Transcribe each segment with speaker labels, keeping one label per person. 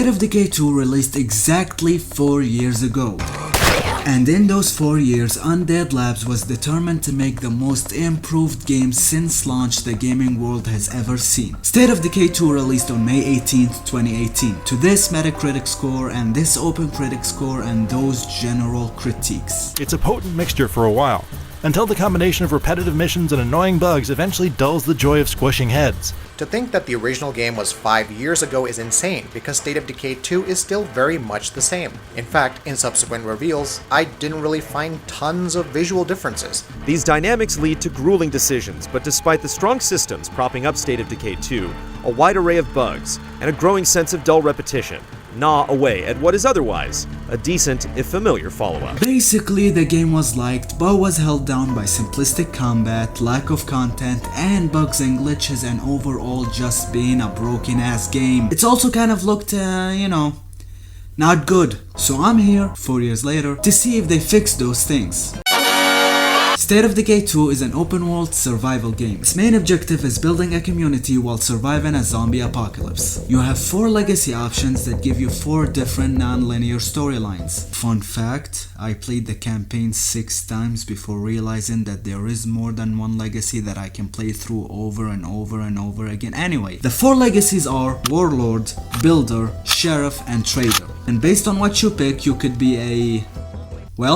Speaker 1: State of Decay 2 released exactly 4 years ago. And in those 4 years, Undead Labs was determined to make the most improved game since launch the gaming world has ever seen. State of Decay 2 released on May 18th, 2018. To this Metacritic score and this OpenCritic score and those general critiques.
Speaker 2: It's a potent mixture for a while, until the combination of repetitive missions and annoying bugs eventually dulls the joy of squishing heads.
Speaker 3: To think that the original game was 5 years ago is insane, because State of Decay 2 is still very much the same. In fact, in subsequent reveals, I didn't really find tons of visual differences.
Speaker 4: These dynamics lead to grueling decisions, but despite the strong systems propping up State of Decay 2, a wide array of bugs, and a growing sense of dull repetition, gnaw away at what is otherwise a decent, if familiar, follow-up.
Speaker 1: Basically, the game was liked, but was held down by simplistic combat, lack of content, and bugs and glitches, and overall just being a broken ass game. It's also kind of looked, not good. So I'm here, 4 years later, to see if they fix those things. State of Decay 2 is an open-world survival game. Its main objective is building a community while surviving a zombie apocalypse. You have 4 legacy options that give you 4 different non-linear storylines. Fun fact, I played the campaign 6 times before realizing that there is more than one legacy that I can play through over and over and over again. Anyway, the 4 legacies are Warlord, Builder, Sheriff, and Trader. And based on what you pick, you could be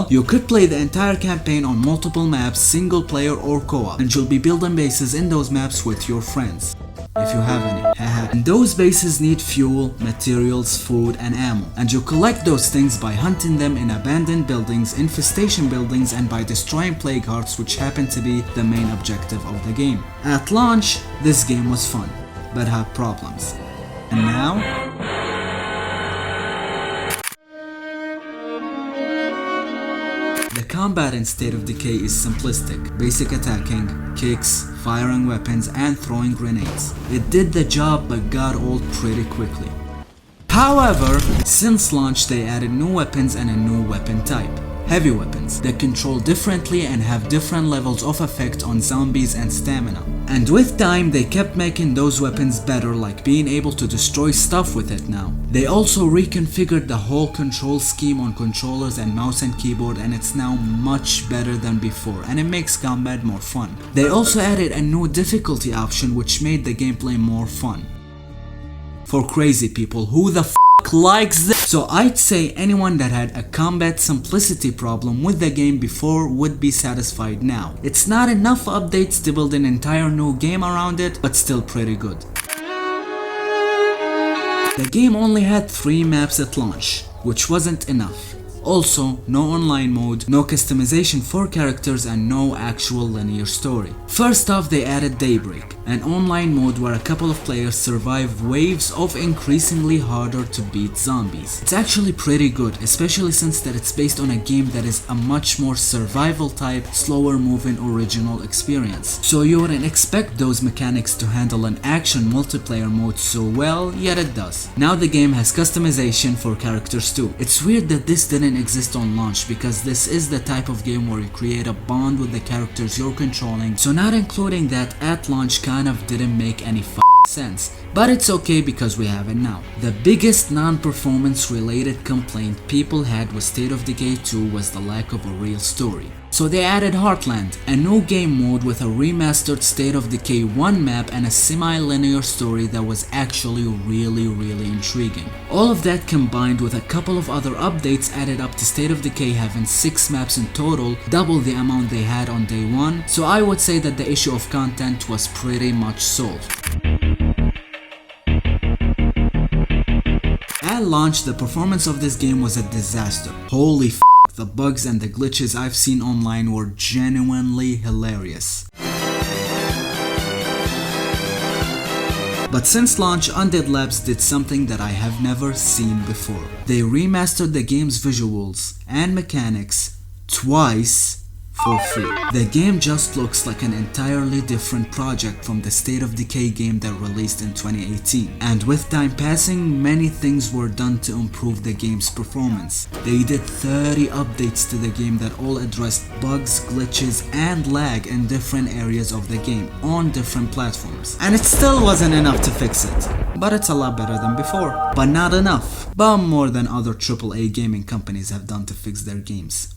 Speaker 1: you could play the entire campaign on multiple maps, single player or co-op, and you'll be building bases in those maps with your friends. If you have any, and those bases need fuel, materials, food, and ammo. And you collect those things by hunting them in abandoned buildings, infestation buildings, and by destroying plague hearts, which happen to be the main objective of the game. At launch, this game was fun, but had problems. And now? The combat in State of Decay is simplistic, basic attacking, kicks, firing weapons, and throwing grenades. It did the job but got old pretty quickly. However, since launch they added new weapons and a new weapon type. Heavy weapons that control differently and have different levels of effect on zombies and stamina. And with time they kept making those weapons better, like being able to destroy stuff with it now. They also reconfigured the whole control scheme on controllers and mouse and keyboard, and it's now much better than before, and it makes combat more fun. They also added a new difficulty option which made the gameplay more fun. For crazy people, who the f likes this? So I'd say anyone that had a combat simplicity problem with the game before would be satisfied now. It's not enough updates to build an entire new game around it, but still pretty good. The game only had 3 maps at launch, which wasn't enough. Also, no online mode, no customization for characters, and no actual linear story. First off, they added Daybreak, an online mode where a couple of players survive waves of increasingly harder to beat zombies. It's actually pretty good, especially since that it's based on a game that is a much more survival type, slower moving original experience. So you wouldn't expect those mechanics to handle an action multiplayer mode so well, yet it does. Now the game has customization for characters too. It's weird that this didn't exist on launch, because this is the type of game where you create a bond with the characters you're controlling, so not including that at launch kind of didn't make any sense. But it's okay because we have it now. The biggest non-performance related complaint people had with State of Decay 2 was the lack of a real story. So they added Heartland, a new game mode with a remastered State of Decay 1 map and a semi-linear story that was actually really intriguing. All of that combined with a couple of other updates added up to State of Decay having 6 maps in total, double the amount they had on day 1, so I would say that the issue of content was pretty much solved. At launch, the performance of this game was a disaster. Holy f***, the bugs and the glitches I've seen online were genuinely hilarious. But since launch, Undead Labs did something that I have never seen before. They remastered the game's visuals and mechanics twice for free. The game just looks like an entirely different project from the State of Decay game that released in 2018. And with time passing, many things were done to improve the game's performance. They did 30 updates to the game that all addressed bugs, glitches, and lag in different areas of the game on different platforms. And it still wasn't enough to fix it. but it's a lot better than before. But not enough, but more than other AAA gaming companies have done to fix their games.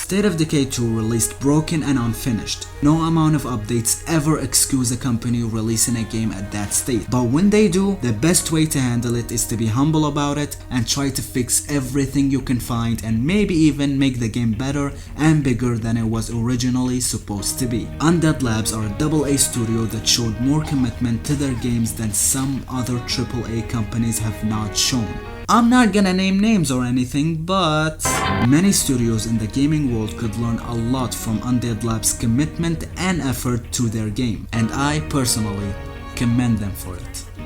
Speaker 1: State of Decay 2 released broken and unfinished. No amount of updates ever excuse a company releasing a game at that state. But when they do, the best way to handle it is to be humble about it and try to fix everything you can find and maybe even make the game better and bigger than it was originally supposed to be. Undead Labs are a AA studio that showed more commitment to their games than some other AAA companies have not shown. I'm not gonna name names or anything, but many studios in the gaming world could learn a lot from Undead Labs' commitment and effort to their game, and I personally commend them for it.